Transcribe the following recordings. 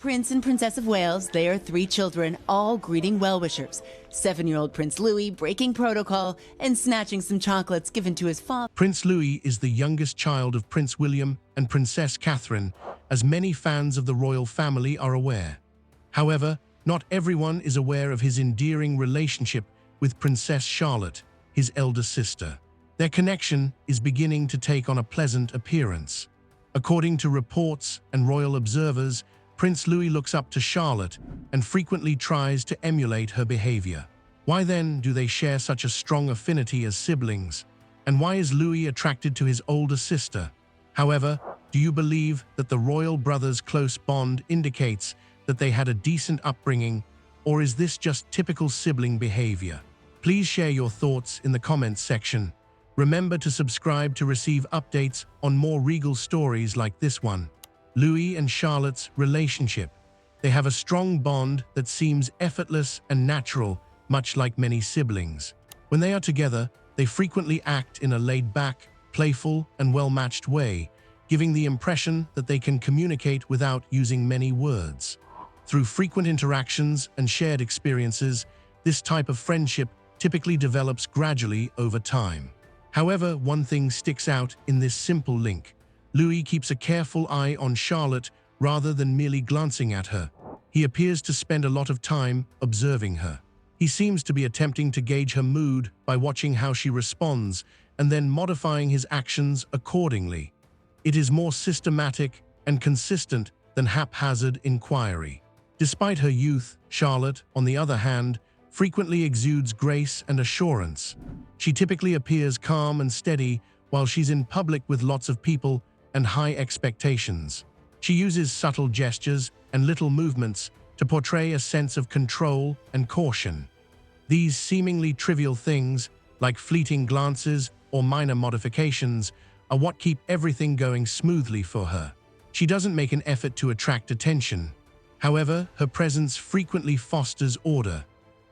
Prince and Princess of Wales, they are three children, all greeting well-wishers. 7-year-old Prince Louis breaking protocol and snatching some chocolates given to his father. Prince Louis is the youngest child of Prince William and Princess Catherine, as many fans of the royal family are aware. However, not everyone is aware of his endearing relationship with Princess Charlotte, his elder sister. Their connection is beginning to take on a pleasant appearance. According to reports and royal observers, Prince Louis looks up to Charlotte and frequently tries to emulate her behavior. Why then do they share such a strong affinity as siblings? And why is Louis attracted to his older sister? However, do you believe that the royal brothers' close bond indicates that they had a decent upbringing, or is this just typical sibling behavior? Please share your thoughts in the comments section. Remember to subscribe to receive updates on more regal stories like this one. Louis and Charlotte's relationship. They have a strong bond that seems effortless and natural, much like many siblings. When they are together, they frequently act in a laid-back, playful, and well-matched way, giving the impression that they can communicate without using many words. Through frequent interactions and shared experiences, this type of friendship typically develops gradually over time. However, one thing sticks out in this simple link. Louis keeps a careful eye on Charlotte rather than merely glancing at her. He appears to spend a lot of time observing her. He seems to be attempting to gauge her mood by watching how she responds and then modifying his actions accordingly. It is more systematic and consistent than haphazard inquiry. Despite her youth, Charlotte, on the other hand, frequently exudes grace and assurance. She typically appears calm and steady while she's in public with lots of people and high expectations. She uses subtle gestures and little movements to portray a sense of control and caution. These seemingly trivial things, like fleeting glances or minor modifications, are what keep everything going smoothly for her. She doesn't make an effort to attract attention. However, her presence frequently fosters order.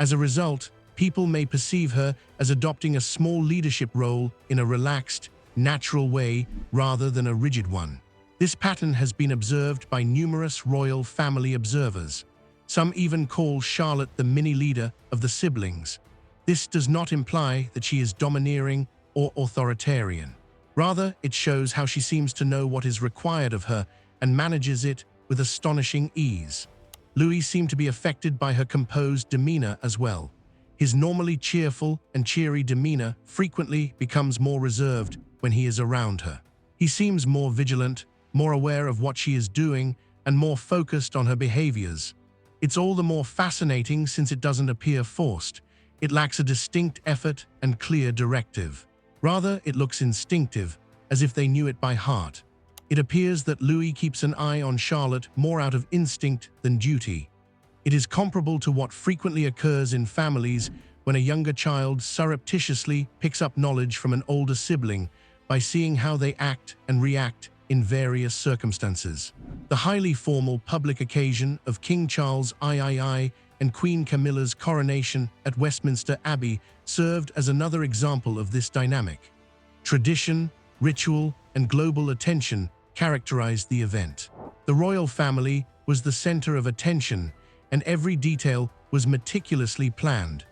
As a result, people may perceive her as adopting a small leadership role in a relaxed, natural way rather than a rigid one. This pattern has been observed by numerous royal family observers. Some even call Charlotte the mini-leader of the siblings. This does not imply that she is domineering or authoritarian. Rather, it shows how she seems to know what is required of her and manages it with astonishing ease. Louis seemed to be affected by her composed demeanor as well. His normally cheerful and cheery demeanor frequently becomes more reserved when he is around her. He seems more vigilant, more aware of what she is doing, and more focused on her behaviors. It's all the more fascinating since it doesn't appear forced. It lacks a distinct effort and clear directive. Rather, it looks instinctive, as if they knew it by heart. It appears that Louis keeps an eye on Charlotte more out of instinct than duty. It is comparable to what frequently occurs in families when a younger child surreptitiously picks up knowledge from an older sibling by seeing how they act and react in various circumstances. The highly formal public occasion of King Charles III and Queen Camilla's coronation at Westminster Abbey served as another example of this dynamic. Tradition, ritual, and global attention characterized the event. The royal family was the center of attention, and every detail was meticulously planned.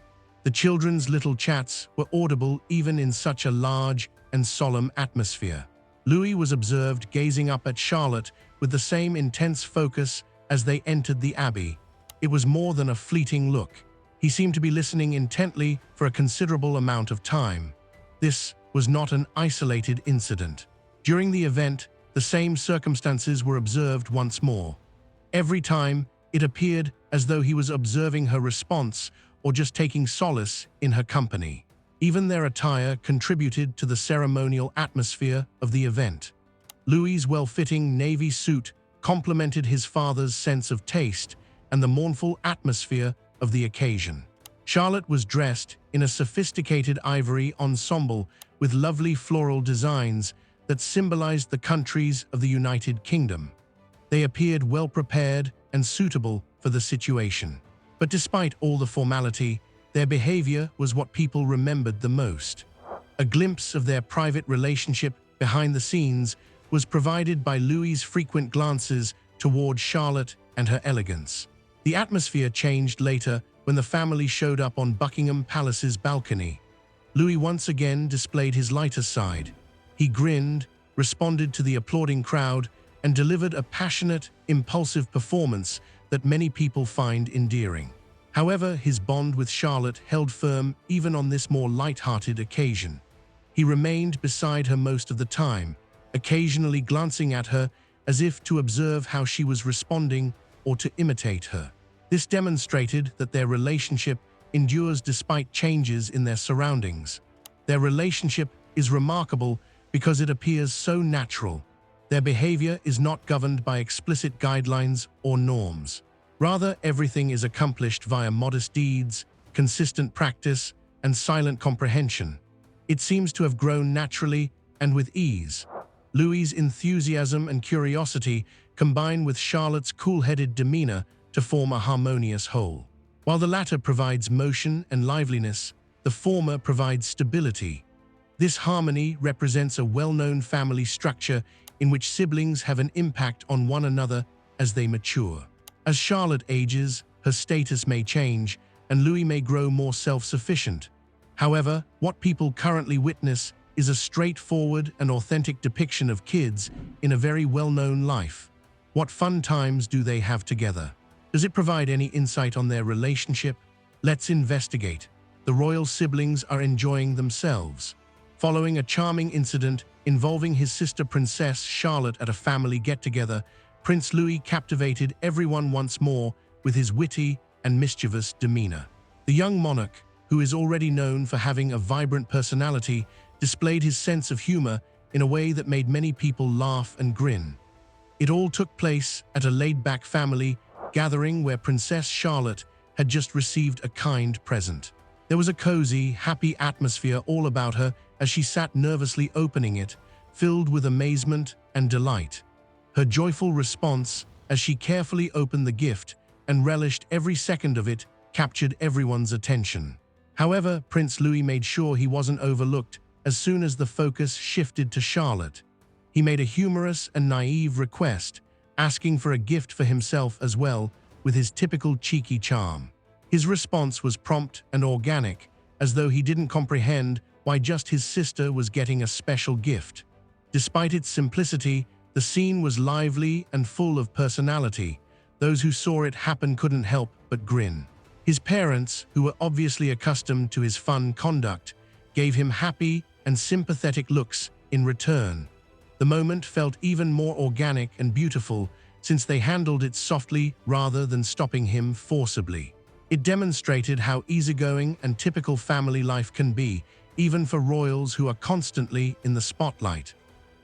The children's little chats were audible even in such a large and solemn atmosphere. Louis was observed gazing up at Charlotte with the same intense focus as they entered the abbey. It was more than a fleeting look. He seemed to be listening intently for a considerable amount of time. This was not an isolated incident. During the event, the same circumstances were observed once more. Every time, it appeared as though he was observing her response or just taking solace in her company. Even their attire contributed to the ceremonial atmosphere of the event. Louis's well-fitting navy suit complemented his father's sense of taste and the mournful atmosphere of the occasion. Charlotte was dressed in a sophisticated ivory ensemble with lovely floral designs that symbolized the countries of the United Kingdom. They appeared well-prepared and suitable for the situation. But despite all the formality, their behavior was what people remembered the most. A glimpse of their private relationship behind the scenes was provided by Louis's frequent glances toward Charlotte and her elegance. The atmosphere changed later when the family showed up on Buckingham Palace's balcony. Louis once again displayed his lighter side. He grinned, responded to the applauding crowd, and delivered a passionate, impulsive performance that many people find endearing. However, his bond with Charlotte held firm even on this more light-hearted occasion. He remained beside her most of the time, occasionally glancing at her as if to observe how she was responding or to imitate her. This demonstrated that their relationship endures despite changes in their surroundings. Their relationship is remarkable because it appears so natural. Their behavior is not governed by explicit guidelines or norms. Rather, everything is accomplished via modest deeds, consistent practice, and silent comprehension. It seems to have grown naturally and with ease. Louis's enthusiasm and curiosity combine with Charlotte's cool-headed demeanor to form a harmonious whole. While the latter provides motion and liveliness, the former provides stability. This harmony represents a well-known family structure in which siblings have an impact on one another as they mature. As Charlotte ages, her status may change, and Louis may grow more self-sufficient. However, what people currently witness is a straightforward and authentic depiction of kids in a very well-known life. What fun times do they have together? Does it provide any insight on their relationship? Let's investigate. The royal siblings are enjoying themselves. Following a charming incident involving his sister Princess Charlotte at a family get-together, Prince Louis captivated everyone once more with his witty and mischievous demeanor. The young monarch, who is already known for having a vibrant personality, displayed his sense of humor in a way that made many people laugh and grin. It all took place at a laid-back family gathering where Princess Charlotte had just received a kind present. There was a cozy, happy atmosphere all about her as she sat nervously opening it, filled with amazement and delight. Her joyful response, as she carefully opened the gift and relished every second of it, captured everyone's attention. However, Prince Louis made sure he wasn't overlooked as soon as the focus shifted to Charlotte. He made a humorous and naive request, asking for a gift for himself as well, with his typical cheeky charm. His response was prompt and organic, as though he didn't comprehend why just his sister was getting a special gift. Despite its simplicity, the scene was lively and full of personality. Those who saw it happen couldn't help but grin. His parents, who were obviously accustomed to his fun conduct, gave him happy and sympathetic looks in return. The moment felt even more organic and beautiful since they handled it softly rather than stopping him forcibly. It demonstrated how easygoing and typical family life can be, even for royals who are constantly in the spotlight.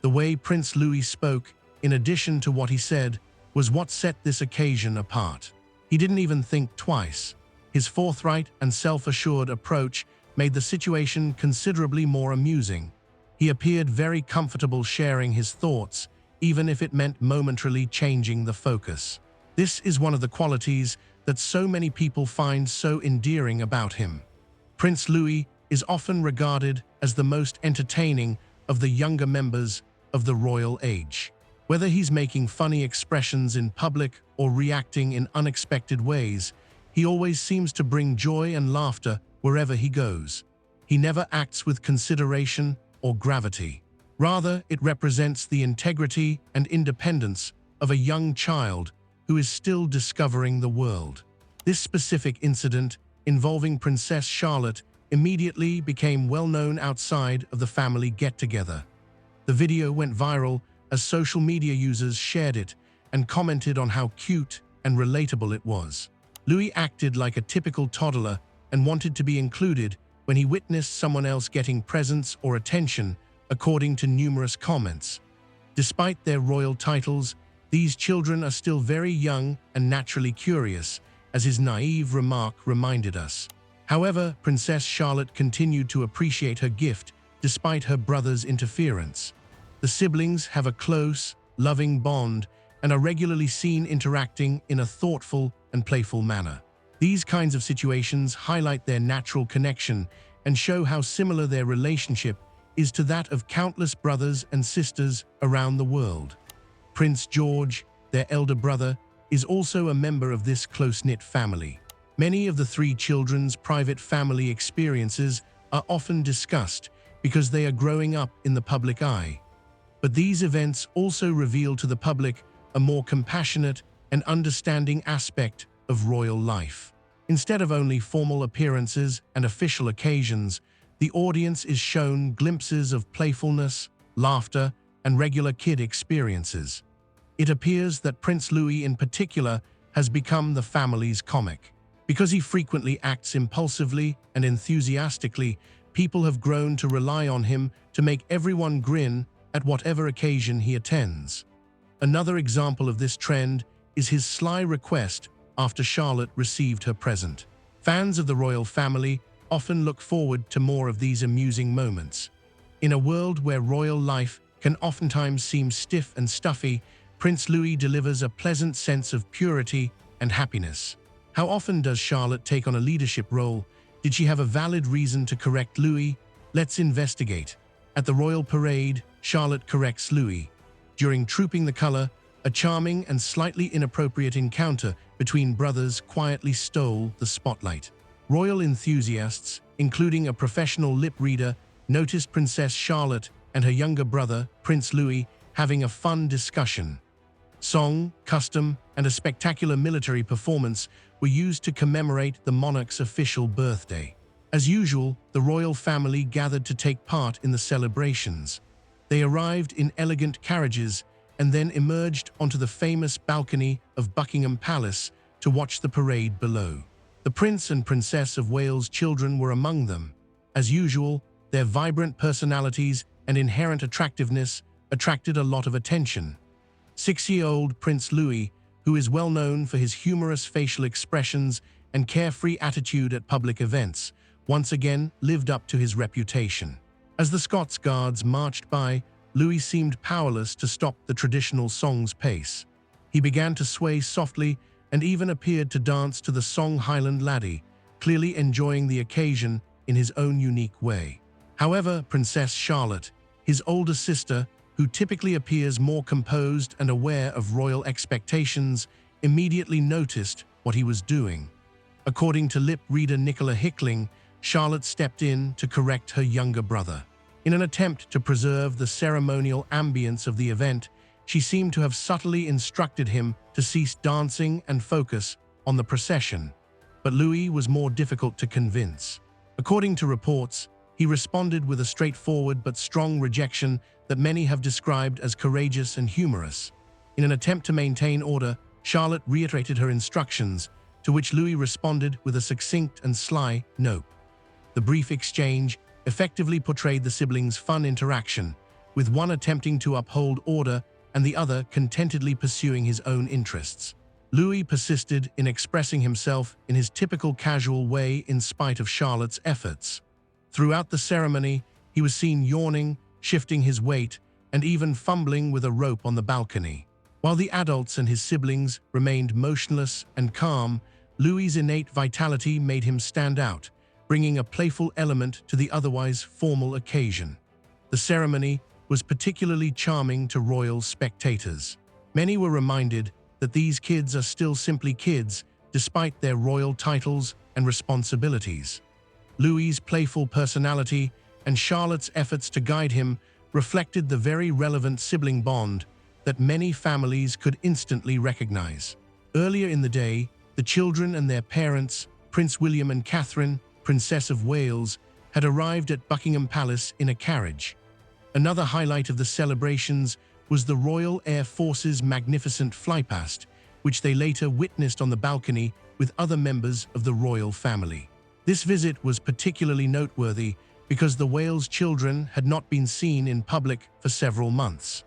The way Prince Louis spoke, in addition to what he said, was what set this occasion apart. He didn't even think twice. His forthright and self-assured approach made the situation considerably more amusing. He appeared very comfortable sharing his thoughts, even if it meant momentarily changing the focus. This is one of the qualities that so many people find so endearing about him. Prince Louis is often regarded as the most entertaining of the younger members of the royal age. Whether he's making funny expressions in public or reacting in unexpected ways, he always seems to bring joy and laughter wherever he goes. He never acts with consideration or gravity. Rather, it represents the integrity and independence of a young child who is still discovering the world. This specific incident involving Princess Charlotte immediately became well known outside of the family get-together. The video went viral as social media users shared it and commented on how cute and relatable it was. Louis acted like a typical toddler and wanted to be included when he witnessed someone else getting presents or attention, according to numerous comments. Despite their royal titles, these children are still very young and naturally curious, as his naive remark reminded us. However, Princess Charlotte continued to appreciate her gift despite her brother's interference. The siblings have a close, loving bond and are regularly seen interacting in a thoughtful and playful manner. These kinds of situations highlight their natural connection and show how similar their relationship is to that of countless brothers and sisters around the world. Prince George, their elder brother, is also a member of this close-knit family. Many of the three children's private family experiences are often discussed because they are growing up in the public eye. But these events also reveal to the public a more compassionate and understanding aspect of royal life. Instead of only formal appearances and official occasions, the audience is shown glimpses of playfulness, laughter, and regular kid experiences. It appears that Prince Louis in particular has become the family's comic. Because he frequently acts impulsively and enthusiastically, people have grown to rely on him to make everyone grin at whatever occasion he attends. Another example of this trend is his sly request after Charlotte received her present. Fans of the royal family often look forward to more of these amusing moments. In a world where royal life can oftentimes seem stiff and stuffy, Prince Louis delivers a pleasant sense of purity and happiness. How often does Charlotte take on a leadership role? Did she have a valid reason to correct Louis? Let's investigate. At the royal parade, Charlotte corrects Louis. During Trooping the Color, a charming and slightly inappropriate encounter between brothers quietly stole the spotlight. Royal enthusiasts, including a professional lip reader, noticed Princess Charlotte and her younger brother, Prince Louis, having a fun discussion. Song, custom, and a spectacular military performance were used to commemorate the monarch's official birthday. As usual, the royal family gathered to take part in the celebrations. They arrived in elegant carriages and then emerged onto the famous balcony of Buckingham Palace to watch the parade below. The Prince and Princess of Wales' children were among them. As usual, their vibrant personalities and inherent attractiveness attracted a lot of attention. 6-year-old Prince Louis, who is well known for his humorous facial expressions and carefree attitude at public events, once again lived up to his reputation. As the Scots Guards marched by, Louis seemed powerless to stop the traditional song's pace. He began to sway softly and even appeared to dance to the song Highland Laddie, clearly enjoying the occasion in his own unique way. However, Princess Charlotte, his older sister, who typically appears more composed and aware of royal expectations, immediately noticed what he was doing. According to lip reader Nicola Hickling, Charlotte stepped in to correct her younger brother. In an attempt to preserve the ceremonial ambience of the event, she seemed to have subtly instructed him to cease dancing and focus on the procession. But Louis was more difficult to convince. According to reports, he responded with a straightforward but strong rejection that many have described as courageous and humorous. In an attempt to maintain order, Charlotte reiterated her instructions, to which Louis responded with a succinct and sly "nope." The brief exchange effectively portrayed the siblings' fun interaction, with one attempting to uphold order and the other contentedly pursuing his own interests. Louis persisted in expressing himself in his typical casual way in spite of Charlotte's efforts. Throughout the ceremony, he was seen yawning, shifting his weight, and even fumbling with a rope on the balcony. While the adults and his siblings remained motionless and calm, Louis's innate vitality made him stand out, bringing a playful element to the otherwise formal occasion. The ceremony was particularly charming to royal spectators. Many were reminded that these kids are still simply kids, despite their royal titles and responsibilities. Louis's playful personality and Charlotte's efforts to guide him reflected the very relevant sibling bond that many families could instantly recognize. Earlier in the day, the children and their parents, Prince William and Catherine, Princess of Wales, had arrived at Buckingham Palace in a carriage. Another highlight of the celebrations was the Royal Air Force's magnificent flypast, which they later witnessed on the balcony with other members of the royal family. This visit was particularly noteworthy because the Wales children had not been seen in public for several months.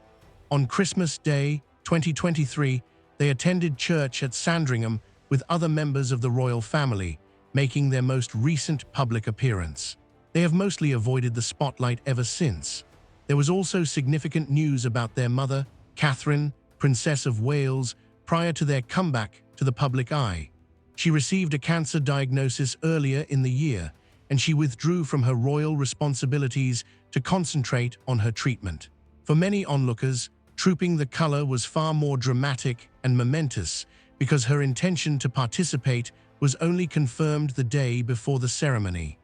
On Christmas Day, 2023, they attended church at Sandringham with other members of the royal family, making their most recent public appearance. They have mostly avoided the spotlight ever since. There was also significant news about their mother, Catherine, Princess of Wales, prior to their comeback to the public eye. She received a cancer diagnosis earlier in the year, and she withdrew from her royal responsibilities to concentrate on her treatment. For many onlookers, Trooping the Color was far more dramatic and momentous because her intention to participate was only confirmed the day before the ceremony.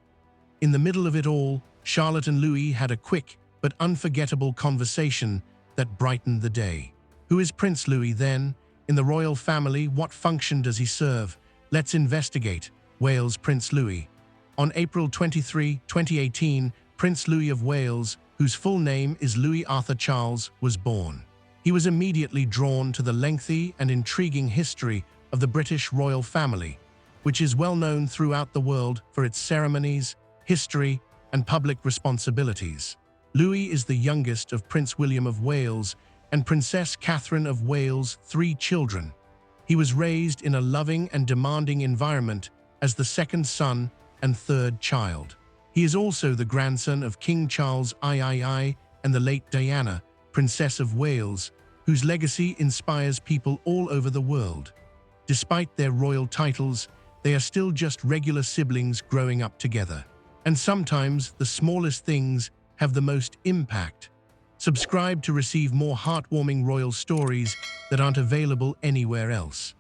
In the middle of it all, Charlotte and Louis had a quick but unforgettable conversation that brightened the day. Who is Prince Louis then? In the royal family, what function does he serve? Let's investigate. Wales Prince Louis. On April 23, 2018, Prince Louis of Wales, whose full name is Louis Arthur Charles, was born. He was immediately drawn to the lengthy and intriguing history of the British royal family, which is well known throughout the world for its ceremonies, history, and public responsibilities. Louis is the youngest of Prince William of Wales and Princess Catherine of Wales' 3 children. He was raised in a loving and demanding environment as the second son and third child. He is also the grandson of King Charles III and the late Diana, Princess of Wales, whose legacy inspires people all over the world. Despite their royal titles, they are still just regular siblings growing up together. And sometimes the smallest things have the most impact. Subscribe to receive more heartwarming royal stories that aren't available anywhere else.